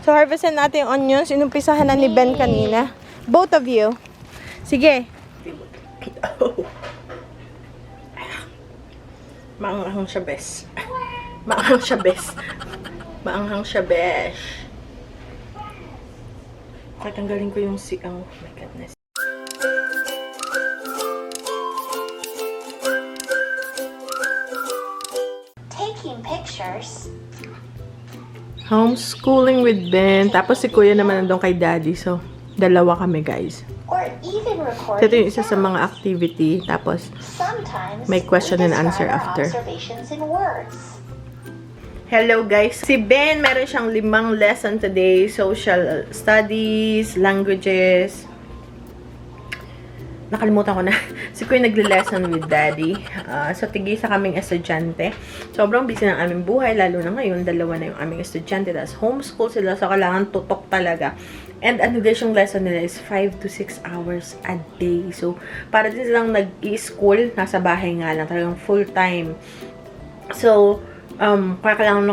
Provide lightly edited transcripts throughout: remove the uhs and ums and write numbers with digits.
So, harvestin natin yung onions. Inumpisahan na ni Ben kanina. Both of you. Sige. Maanghang siya, bes. Maanghang siya, bes. Maanghang siya, besh. Okay, tanggalin ko yung oh my goodness. Taking pictures. Homeschooling with Ben. Tapos si Kuya naman nandun kay Daddy. So, dalawa kami, guys. Or even So, ito recording yung isa sa mga activity. Tapos, Sometimes may question we and answer describe our after. observations in words. hello, guys. Si Ben, meron siyang 5 lesson today. Social studies, languages. Nakalimutan ko na. Si Kuya nagle-lesson with Daddy. So, tig-isa kaming estudyante. Sobrang busy ng aming buhay, lalo na ngayon, 2 na yung aming estudyante. Tapos, homeschool sila, so kailangan tutok talaga. And ano guys, yung lesson nila is 5 to 6 hours a day. So, para din silang nag-i-school, nasa bahay nga lang, talagang full-time. So, kailangan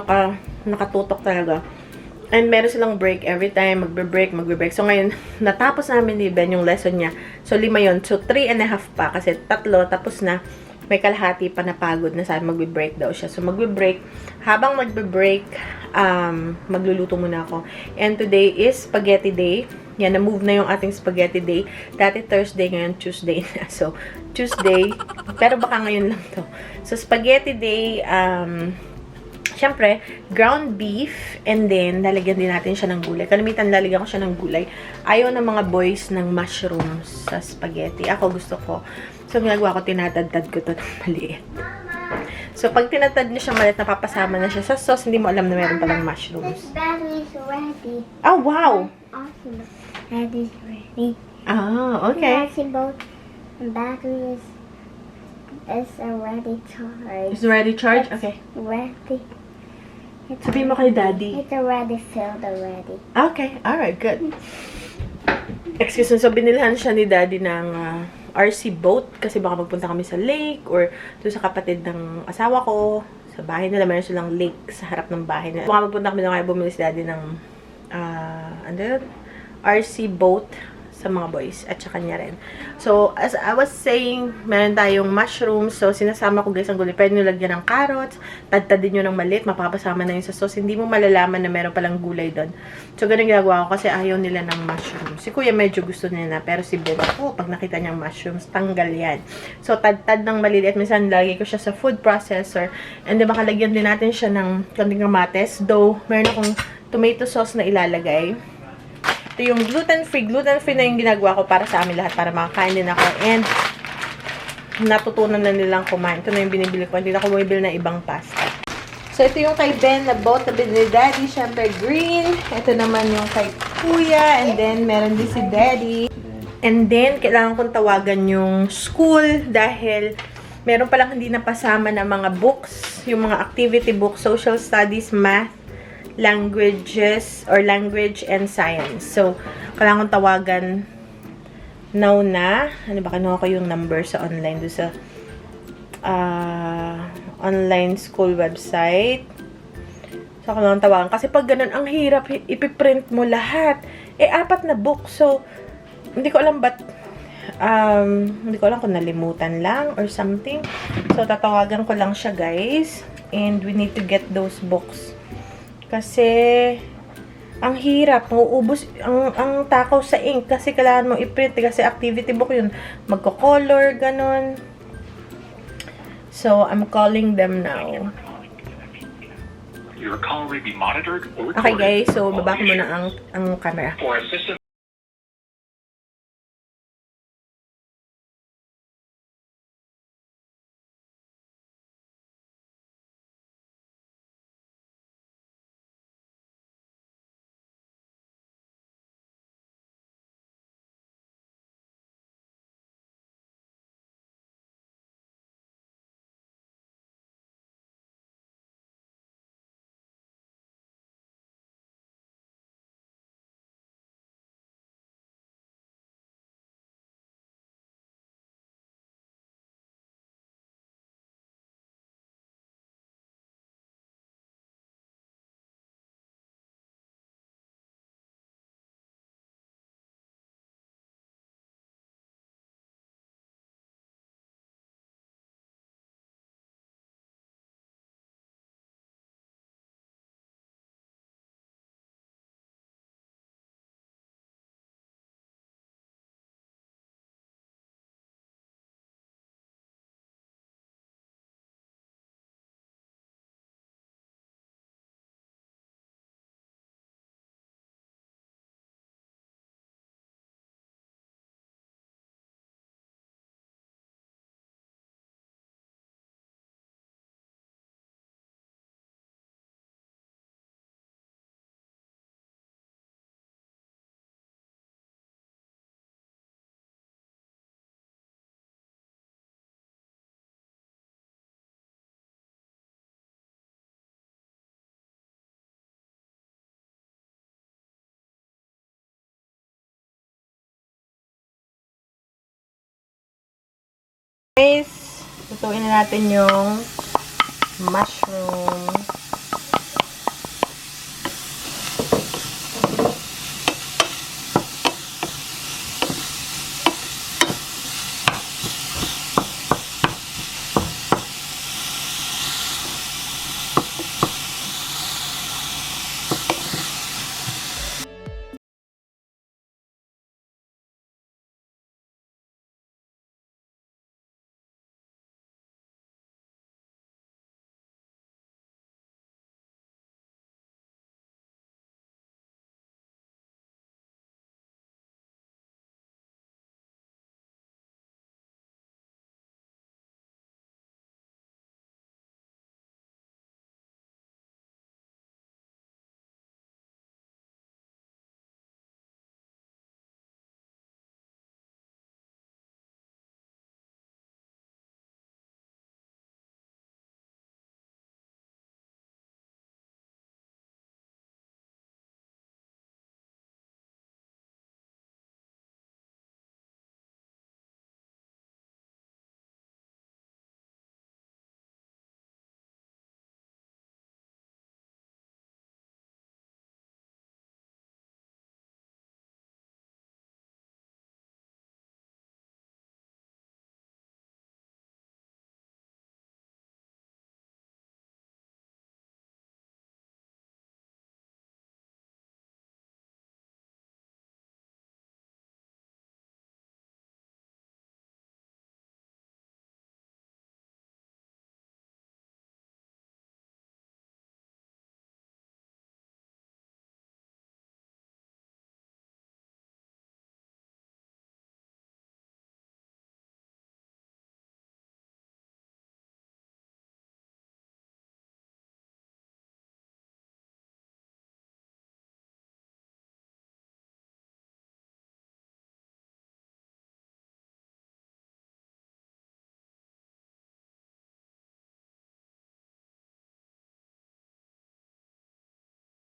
nakatutok talaga. And meron silang break every time, magbe-break. So, ngayon, natapos namin ni Ben yung lesson niya. So, 5 yun. So, 3.5 pa. Kasi 3, tapos na. May kalahati pa napagod na sabi magbe-break daw siya. So, magbe-break. Habang magbe-break, magluluto muna ako. And today is spaghetti day. Yan, na-move na yung ating spaghetti day. Dati Thursday, ngayon Tuesday na. So, Tuesday. Pero baka ngayon lang to. So, spaghetti day, syempre, ground beef, and then, lalagyan din natin siya ng gulay. Kalimitan, lalagyan ko siya ng gulay. Ayaw ng mga boys ng mushrooms sa spaghetti. Ako gusto ko. So, ginagawa ko, tinatad-tad ko ito ng maliit. So, pag tinatad niyo siya maliit, napapasama na siya sa sauce, hindi mo alam na meron palang mushrooms. This battery is ready. Oh, wow! Awesome. Battery's ready. Ah, okay. Actually, both battery is already charged. Is ready charge? Okay. Ready. Sabihin mo kay Daddy. It's already filled already. Okay, alright, good. Excuse me, so binilhan siya ni Daddy ng RC boat kasi baka magpunta kami sa lake or doon sa kapatid ng asawa ko. Sa bahay nila, meron silang lake sa harap ng bahay nila. Baka magpunta kami doon kaya bumili si Daddy ng RC boat sa mga boys at saka niya rin. So, as I was saying, meron tayong mushrooms. So, sinasama ko guys ang gulay. Pwede nyo lagyan ng carrots, tadtadin nyo ng maliit, mapapasama na yun sa sauce. Hindi mo malalaman na meron palang gulay doon. So, ganun ginagawa ko kasi ayaw nila ng mushrooms. Si Kuya medyo gusto niya na, pero si Ben, pag nakita niyang mushrooms, tanggal yan. So, tad-tad ng maliliit. Minsan, lagay ko siya sa food processor. And then, makalagyan din natin siya ng konting kamates. Though, meron akong tomato sauce na ilalagay. Ito yung gluten-free. Gluten-free na yung ginagawa ko para sa amin lahat. Para makakain din ako. And, natutunan na nilang kumain. Ito na yung binibili ko. Hindi na ako bumibili na ibang pasta. So, ito yung kay Ben na boat na binili Daddy. Siyempre, green. Ito naman yung kay Kuya. And then, meron din si Daddy. And then, kailangan kong tawagan yung school dahil meron palang hindi napasama na mga books. Yung mga activity books, social studies, math, languages or language and science. So, kailangan kong tawagan now na. Ano ba, kinuha ko yung number sa online doon sa online school website. So, kailangan tawagan. Kasi pag ganun, ang hirap, ipiprint mo lahat. 4 na book. So, hindi ko alam ba't hindi ko alam kung nalimutan lang or something. So, tatawagan ko lang siya, guys. And we need to get those books. Kasi, ang hirap. Mauubos ang takaw sa ink. Kasi kailangan mo i-print. Kasi activity book yun. Magko-color, ganun. So, I'm calling them now. Your call may be monitored or Okay, recorded. guys. So, baba ko muna ang camera. For assistance Guys, lutuin na natin yung mushroom.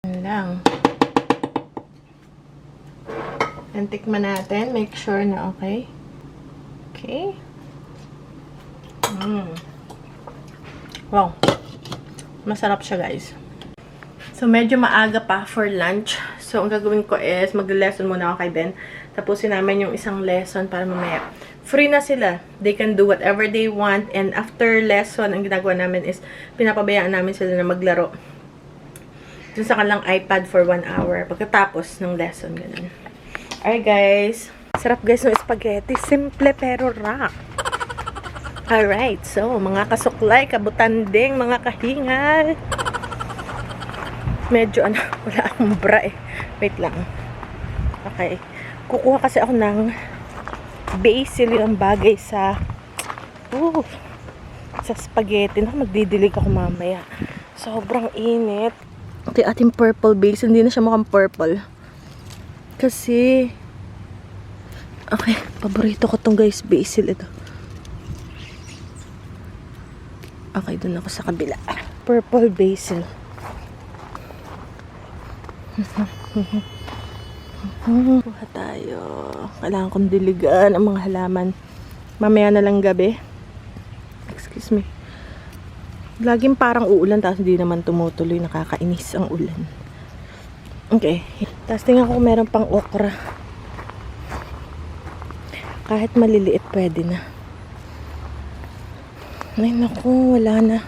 Yan lang. And tikman natin. Make sure na okay. Okay. Wow. Masarap siya, guys. So, medyo maaga pa for lunch. So, ang gagawin ko is mag-lesson muna ako kay Ben. Tapusin namin yung isang lesson para mamaya. Free na sila. They can do whatever they want. And after lesson, ang ginagawa namin is pinapabayaan namin sila na maglaro dun sa kanilang iPad for 1 hour. Pagkatapos ng lesson, ganun. Alright, guys. Sarap, guys, ng spaghetti. Simple pero rock. Alright. So, mga kasuklay, kabutanding, mga kahingal. Medyo, wala akong bra eh. Wait lang. Okay. Kukuha kasi ako ng basil yung bagay sa spaghetti. Magdidilig ako mamaya. Sobrang init. Ito yung ating purple basil. Hindi na siya mukhang purple. Kasi, okay, paborito ko tong guys, basil ito. Okay, dun ako sa kabila. Purple basil. Kuha tayo. Kailangan kong diligan ang mga halaman. Mamaya na lang gabi. Excuse me. Laging parang uulan, tapos hindi naman tumutuloy. Nakakainis ang ulan. Okay. Tapos tingnan ko kung meron pang okra. Kahit maliliit, pwede na. Ay, naku, wala na.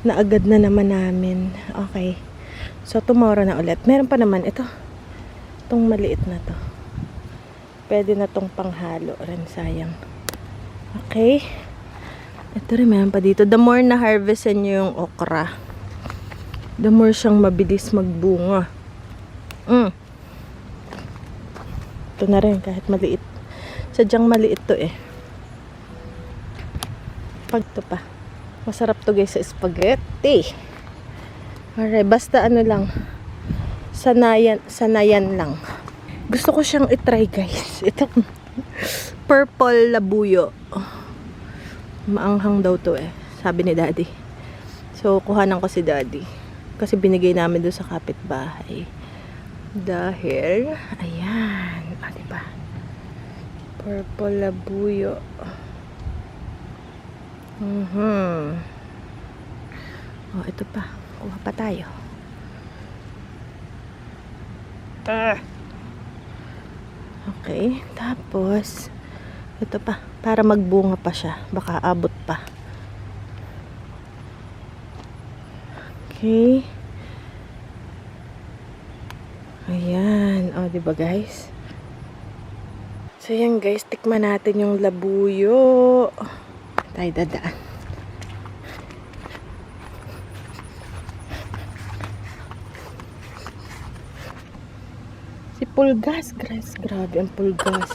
Naagad na naman namin. Okay. So, tomorrow na ulit. Meron pa naman ito. Itong maliit na to. Pwede na tong panghalo rin, sayang. Okay. Ito rin, meron pa dito. The more na harvestin nyo yung okra, the more siyang mabilis magbunga. Ito na rin, kahit maliit. Sadyang maliit to eh. Pag to pa. Masarap to guys sa spaghetti. Alright, basta ano lang. Sanayan lang. Gusto ko siyang itry guys. Ito, purple labuyo. Maanghang daw to eh. Sabi ni daddy. So, kuhanan ko si daddy. Kasi binigay namin doon sa kapitbahay. Dahil, ayan. Diba? Purple labuyo. Oh, ito pa. Kuha pa tayo. Okay, tapos ito pa, para magbunga pa siya, baka abot pa. Okay. Ayan, oh, 'di ba guys? So yan guys, tikman natin yung labuyo. Tayo dadaan. Si Pulgas, guys, grabe ang Pulgas.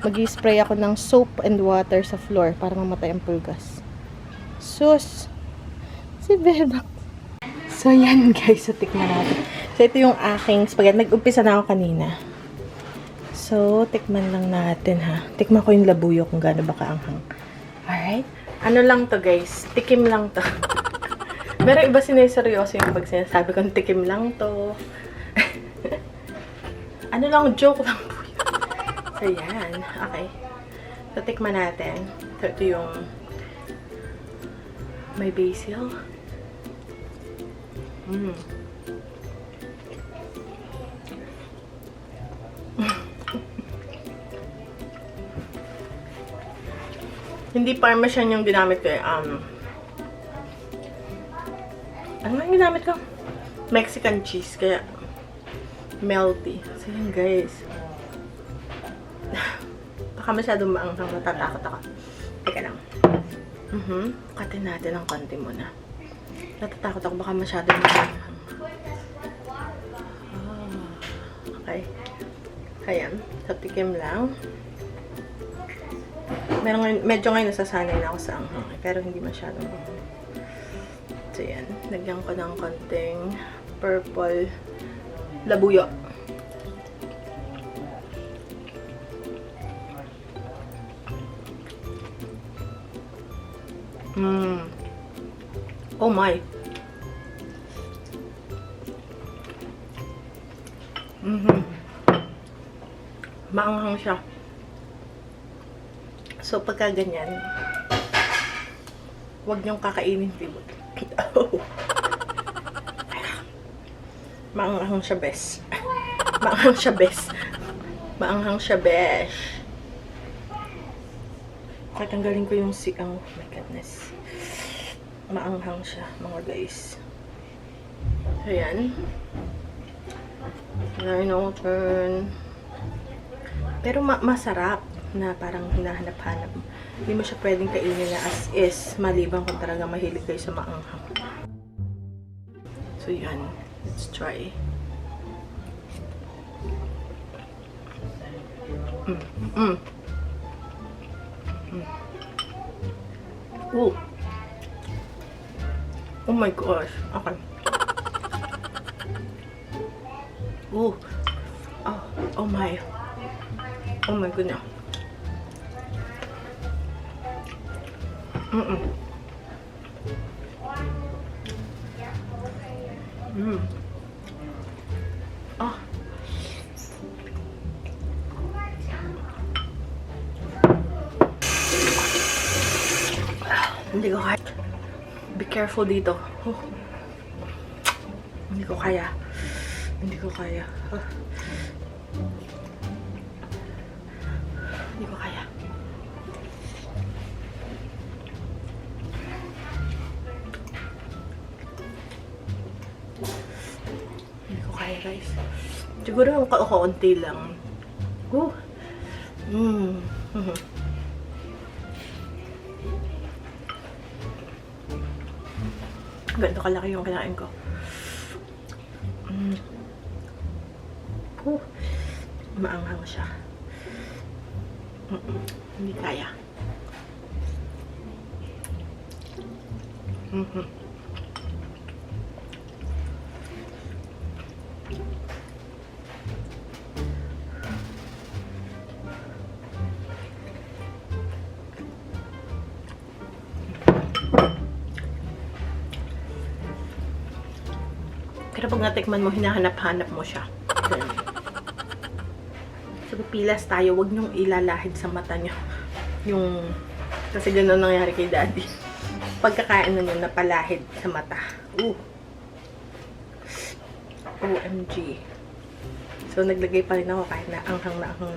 Mag-i-spray ako ng soap and water sa floor para mamatay ang Pulgas. Sus! Si Beba. So yan guys, so tikman natin. So ito yung aking spaghetti. Nag-umpisa na ako kanina. So, tikman lang natin ha. Tikman ko yung labuyo kung gaano ba kaanghang. Alright? Ano lang to guys? Tikim lang to. Meron iba sineseryoso yung pag sinasabi kong tikim lang to. Ano lang, joke lang po yun. So, yan. Okay. So, tikman natin. So, ito yung may basil. Hindi parmesan yung ginamit ko eh. Ano yung ginamit ko? Mexican cheese. Kaya melty. So yun guys. Baka masyadong maanghang. Natatakot ako. Teka lang. Katin natin ng konti muna. Natatakot ako. Baka masyadong maanghang. Okay. Ayan. So tikim lang. Medyo ngayon nasasanay na ako sa anghang. Pero hindi masyadong anghang. So yan. Lagyan ko ng konting purple labuyo. Oh my. Maanghang siya. So pagka ganyan, huwag niyong kakainin tibot. Maanghang siya, bes. Maanghang siya, bes. Maanghang siya, besh. Kahit tanggalin ko yung oh my goodness. Maanghang siya, mga guys. So, yan. Turn. Pero masarap na parang hinahanap-hanap. Hindi mo siya pwedeng kainin na as is, maliban kung talaga mahilig kayo sa maanghang. So, yan. Let's try. Oh. Oh my gosh. Okay. Oh. Oh my. Oh my goodness. Oh. Hindi ko kaya. Be careful dito. Oh. Hindi ko kaya. Hindi ko kaya. Oh. Hindi ko kaya. Hindi ko kaya, guys. Siguro ang kaunti lang. Ganito kalaki yung kinain ko. Maanghang siya. Hindi kaya. Pero pag natikman mo, hinahanap-hanap mo siya. Ganun. So, pipilas tayo. Huwag niyong ilalahid sa mata niyo. Kasi ganun nangyari kay Daddy. pagkakain nun yung napalahid sa mata. OMG. So, naglagay pa rin ako kahit na anghang na ako.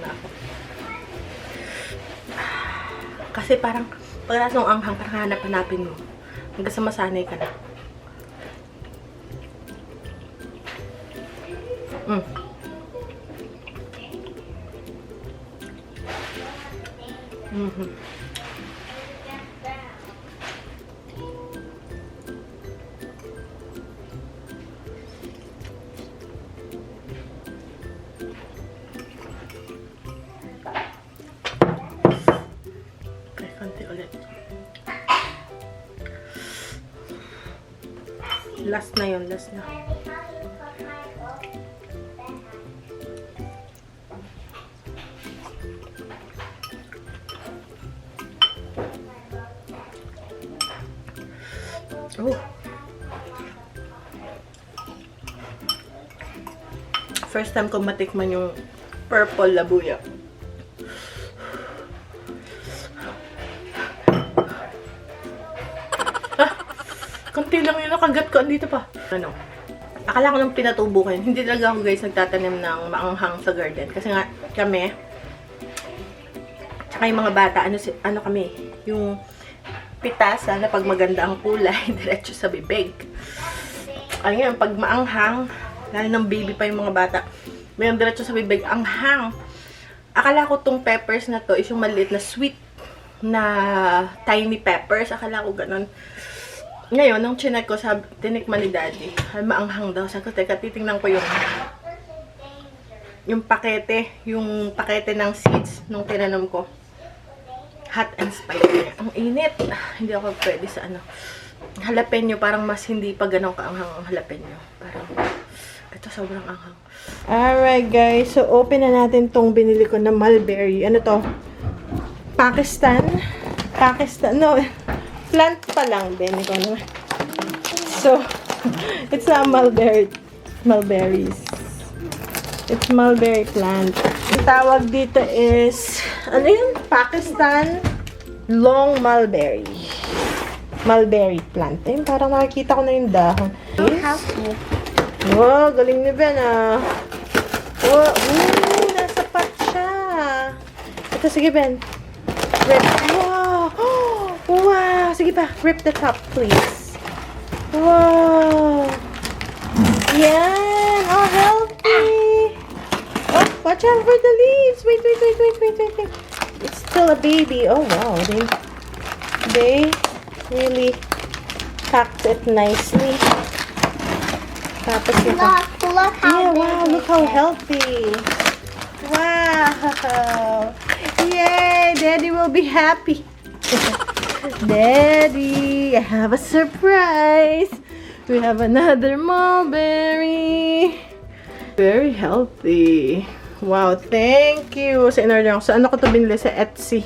Kasi parang, pagkatapos ng anghang, parang hanap-hanapin mo. Hanggang sa masanay ka na. Okay, konti ulit. Last na yun, last na. Oh. First time ko matikman yung purple labuyo. Konti lang yun, nakagat ko. Andito pa. Ano? Akala ko nang pinatubo ko yun. Hindi talaga ako guys nagtatanim ng maanghang sa garden. Kasi nga kami, tsaka yung mga bata, ano kami, yung pitasa na pag maganda ang kulay, diretso sa bibig. Ayun, pag maanghang, lalo ng baby pa yung mga bata, may diretso sa bibig, anghang. Akala ko tong peppers na to is yung maliit na sweet na tiny peppers. Akala ko ganun. Ngayon, nung chinek ko, tinikman ni Daddy, ay maanghang daw. Sabi ko, teka, titingnan ko yung pakete ng seeds nung tinanom ko. Hot and spicy. Ang init. Hindi ako pwede sa jalapeno. Parang mas hindi pa ganun kaanghang ang jalapeno. Parang, ito sobrang anghang. Alright guys, so open na natin tong binili ko na mulberry. Ano to? Pakistan, no. Plant pa lang din. Ikaw naman. So, it's not mulberries. It's mulberry plant. Ang tawag dito is, ano yun? Pakistan long mulberry. Mulberry plant. Ayun, parang nakikita ko na yung dahon. Wow, galing ni Ben ah. Wow, nasa pot siya. Ito, sige Ben. Rip. Wow. Wow. Sige pa. Rip the top, please. Wow. Yan. Oh, healthy. Oh, watch out for the leaves. Wait. It's still a baby. Oh, wow. They really packed it nicely. Tapos Look how yeah, big wow, it look how is. healthy. Wow. Yay, Daddy will be happy. Daddy, I have a surprise. We have another mulberry. Very healthy. Wow, thank you. Sa in-order ako. Saan ako ito binili? Sa Etsy.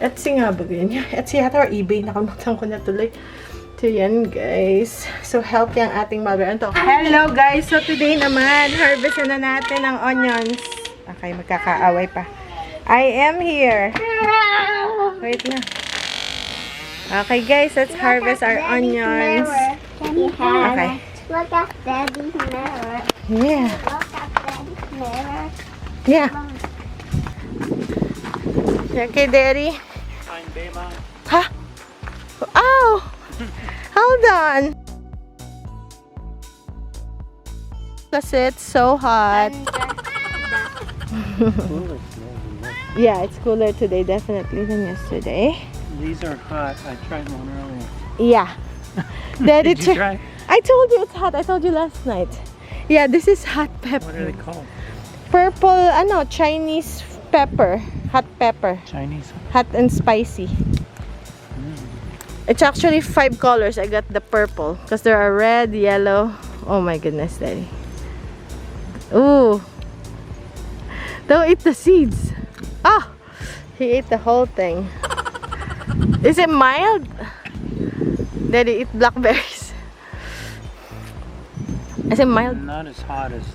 Etsy nga ba ganyan? Etsy yata or eBay. Nakalimutan ko na tuloy. So, yan guys. So, healthy ang ating mulberry. Ano to? Hello guys! So, today naman, harvest na natin ang onions. Okay, magkakaaway pa. I am here. Wait na. Okay guys, let's harvest our onions. Okay. Look at Daddy's mirror. Yeah. Look at Daddy's mirror. Yeah. Okay, Daddy. Fine, Bema. Ha? Ow! Hold on. Kasi it's so hot. Yeah, it's cooler today definitely than yesterday. These are hot. I tried one earlier. Yeah. Daddy, Did you try? I told you it's hot. I told you last night. Yeah, this is hot pepper. What are they called? Purple, Chinese pepper. Hot pepper. Chinese. Hot and spicy. It's actually 5 colors. I got the purple because there are red, yellow. Oh my goodness, Daddy. Ooh. Don't eat the seeds. Ah, he ate the whole thing. Is it mild? Daddy, eat blackberries. Is it mild? Not as hot as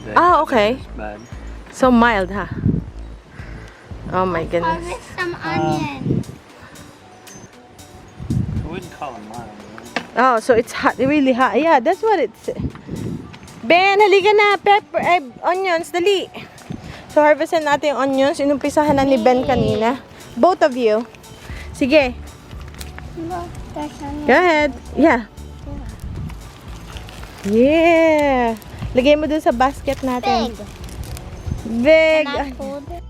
the Ah, okay. Bad. So mild, huh? Oh my goodness. Harvest some onion. wouldn't call them mild. Right? Oh, so it's hot, really hot. Yeah, that's what it's. Ben, halika na. Pepper, onions, dali. So, harvestin natin yung onions. Inumpisahan na ni Ben kanina. Both of you. Sige. Look, there's onion. Go ahead. Yeah. Yeah. Lagay mo dun sa basket natin. Big. Big. Can I hold it?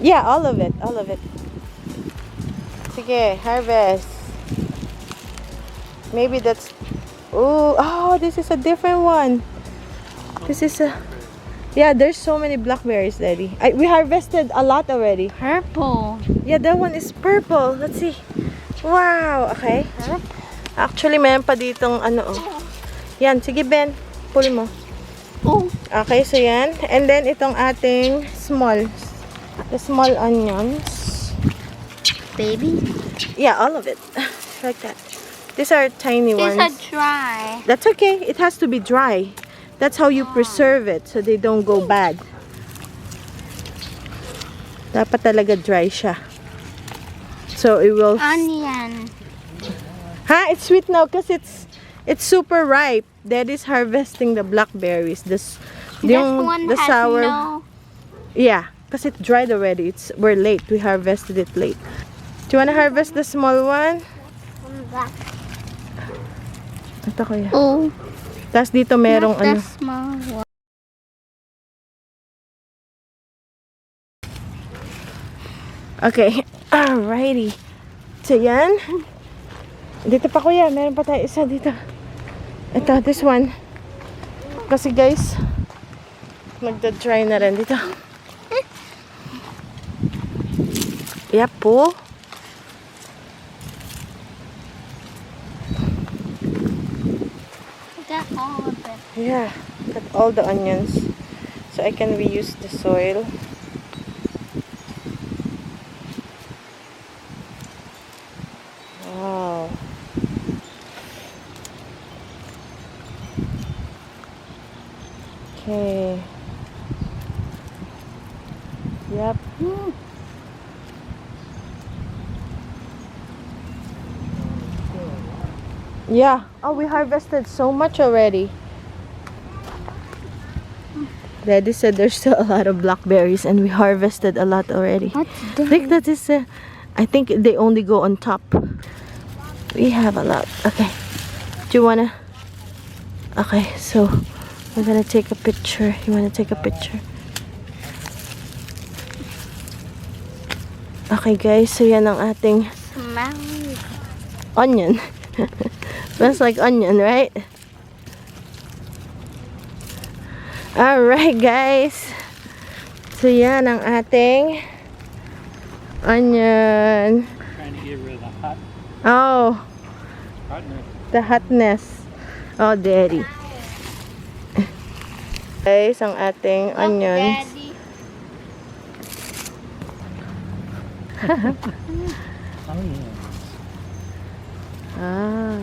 Yeah, all of it. All of it. Sige, harvest. Maybe that's... Oh, this is a different one. This is a... Yeah, there's so many blackberries, Daddy. We harvested a lot already. Purple. Yeah, that one is purple. Let's see. Wow, okay. Actually, mayroon pa ditong ano, oh. Yan, sige Ben. Pull mo. Oh. Okay, so yan. And then, itong ating small. The small onions. Baby. Yeah, all of it. Like that. These are tiny These ones. are dry. That's okay. It has to be dry. That's how you preserve it so they don't go bad. Dapat talaga dry siya. So it will... Onion. It's sweet now because it's super ripe. Daddy's harvesting the blackberries. This one the has sour. no... Yeah, because it's dried already. We're late. We harvested it late. Do you want to harvest the small one? Ito kaya. Oh. Tapos dito merong Not ano. the small one. Okay. Alrighty. So yan. Dito pa kuya. Meron pa tayo isa dito. Ito, this one. Kasi guys, magda-dry na rin dito. Yep po. Got all of it. Yeah, got all the onions. So I can reuse the soil. Wow. Okay. Yep. Yeah. Oh, we harvested so much already. Daddy said there's still a lot of blackberries and we harvested a lot already. What's I think that is I think they only go on top. We have a lot. Okay. Do you wanna? Okay, so we're gonna take a picture. You wanna take a picture? Okay guys, so yan ang ating Smell. onion. Smells like onion, right? Alright guys. So yan ang ating onion. Trying to get rid of the hotness. The hotness. Oh, Daddy. Guys, ang ating onions. Daddy. Oh yeah. Ah,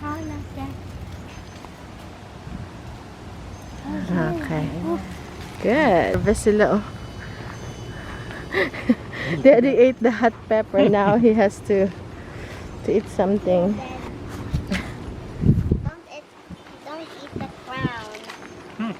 How like that? okay. Good. Harvest sila, oh. Daddy ate the hot pepper. Now he has to eat something. Don't eat the crown.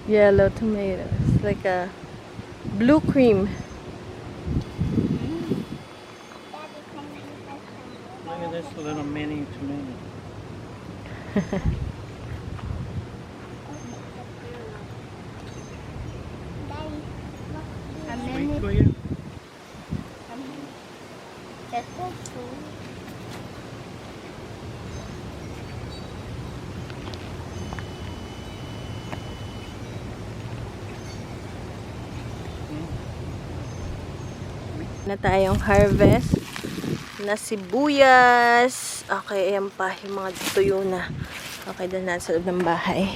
Yellow tomatoes. Like a blue cream. Look at this little mini tomato. A Sweet minute. for you? That's so cool. Na tayong harvest. na sibuyas. Okay, ayan pa. Yung mga tuyo na. Okay, doon na sa loob ng bahay.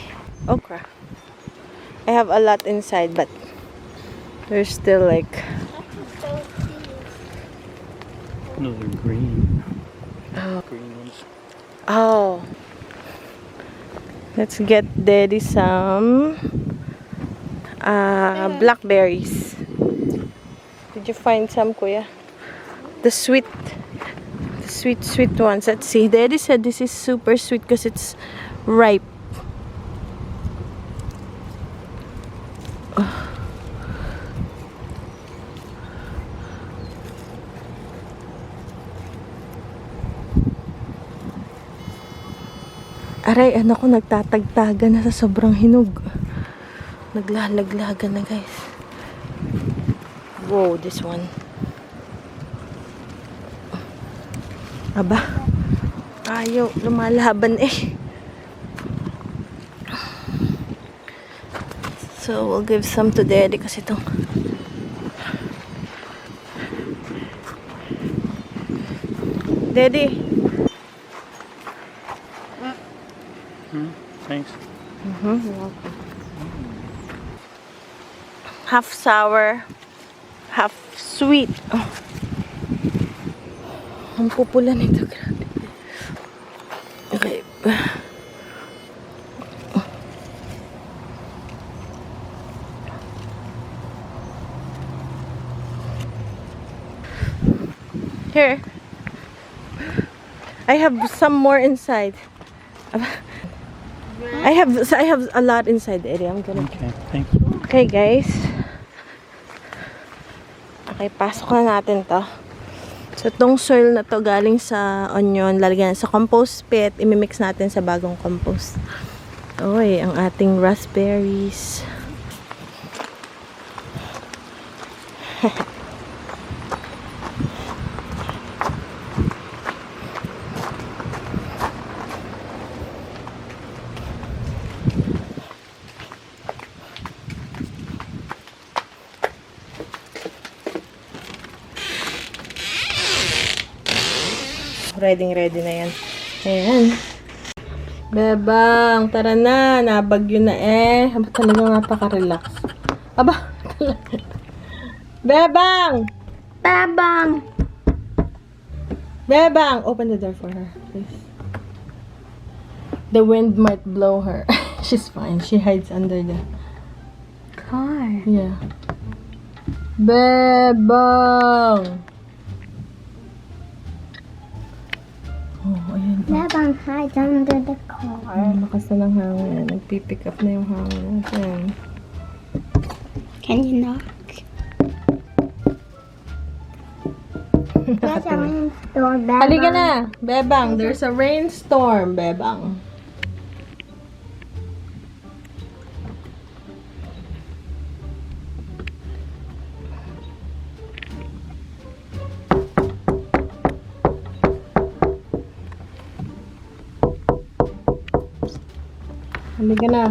Okra. I have a lot inside, but there's still like... No, they're green. Oh. Green ones. Oh. Let's get Daddy some blackberries. Did you find some, Kuya? The sweet ones. Let's see. Daddy said this is super sweet because it's ripe. Aray, ano ko, nagtatagtaga na sa sobrang hinog. Naglalaglagan na, guys. Wow, this one. Aba. Ayaw, lumalaban eh. So, we'll give some to Daddy kasi itong... Daddy. Thanks. You're welcome. Half sour, half sweet. Oh. Ang pupula nito, grabe. Okay. Here. I have some more inside. I have a lot inside the area. I'm gonna... Okay, thanks. Okay, guys. Okay, pasok na natin to. So, itong soil na to galing sa onion, lalagyan sa compost pit, imimix natin sa bagong compost. Oy, ang ating raspberries. Ready na yan. Ayan. Bebang, tara na. Nabagyo na eh. Aba, talagang napaka-relax. Aba, Bebang! Babang! Bebang! Open the door for her, please. The wind might blow her. She's fine. She hides under the... Car. Yeah. Bebang! Oh, ayan. Babang hides under the car. Ay, lakas na ng hangin. Nagpipick up na yung hangin natin. Can you knock? There's a rainstorm, Babang. Halika na, Bebang. There's a rainstorm, Bebang. Halika na.